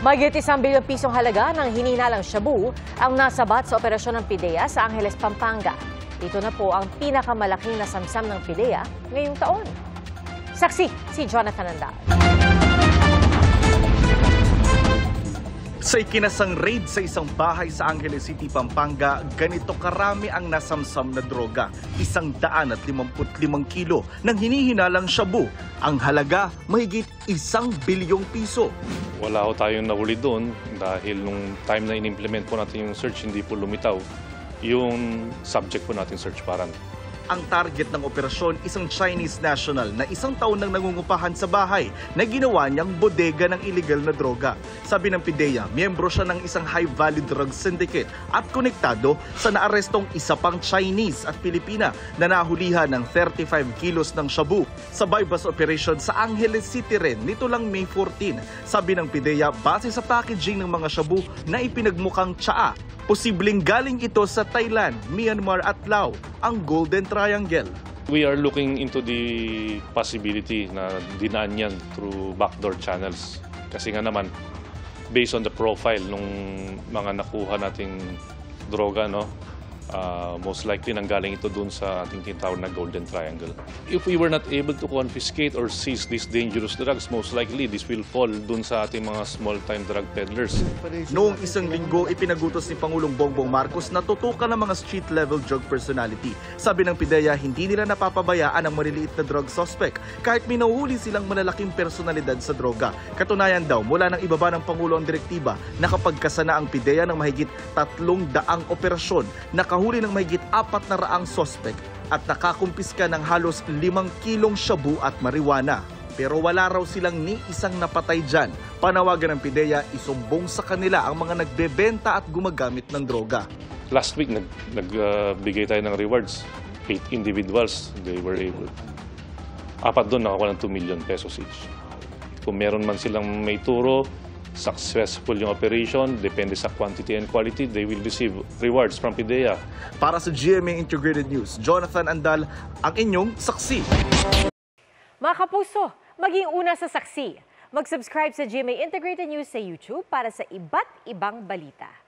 Mahigit 1 bilyong pisong halaga ng hinihinalang shabu ang nasabat sa operasyon ng PIDEA sa Angeles, Pampanga. Ito na po ang pinakamalaking nasamsam ng PIDEA ngayong taon. Saksi si Jonathan Andal. Sa ikinasang raid sa isang bahay sa Angeles City, Pampanga, ganito karami ang nasamsam na droga. 155 kilo ng hinihinalang shabu. Ang halaga, mahigit 1 bilyong piso. Wala ho tayong nahuli doon dahil nung time na in-implement po natin yung search, hindi po lumitaw yung subject po natin search warrant. Ang target ng operasyon, isang Chinese national na 1 taon nang nangungupahan sa bahay na ginawa niyang bodega ng illegal na droga. Sabi ng PIDEA, miyembro siya ng isang high-value drug syndicate at konektado sa naarestong isa pang Chinese at Pilipina na nahulihan ng 35 kilos ng shabu sa bypass operation sa Angeles City rin nito lang May 14. Sabi ng PIDEA, base sa packaging ng mga shabu na ipinagmukhang tsaa, posibleng galing ito sa Thailand, Myanmar at Laos, ang Golden Triangle. We are looking into the possibility na dinaan yan through backdoor channels. Kasi nga naman, based on the profile ng mga nakuha nating droga, no, most likely nanggaling ito dun sa ating tinatawag na Golden Triangle. If we were not able to confiscate or seize these dangerous drugs, most likely this will fall dun sa ating mga small-time drug peddlers. Noong 1 linggo, ipinagutos ni Pangulong Bongbong Marcos na tutukan ng mga street-level drug personality. Sabi ng PIDEA, hindi nila napapabayaan ang maliliit na drug suspect kahit may nahuhuli silang malalaking personalidad sa droga. Katunayan daw, mula nang ibaba ng Pangulo ang direktiba, nakapagkasana ang PIDEA ng mahigit 300 operasyon, nakahuli ng mahigit 400 suspect at nakakumpiska ng halos 5 kilong shabu at marijuana. Pero wala raw silang ni isang napatay dyan. Panawagan ng PIDEA, isumbong sa kanila ang mga nagbebenta at gumagamit ng droga. Last week, nagbigay tayo ng rewards. 8 individuals, they were able. 4 doon nakakuha ng 2 million pesos each. Kung meron man silang may turo, successful yung operation, depende sa quantity and quality, they will receive rewards from PIDEA. Para sa GMA Integrated News, Jonathan Andal, ang inyong saksi. Mga kapuso, maging una sa saksi. Mag-subscribe sa GMA Integrated News sa YouTube para sa iba't ibang balita.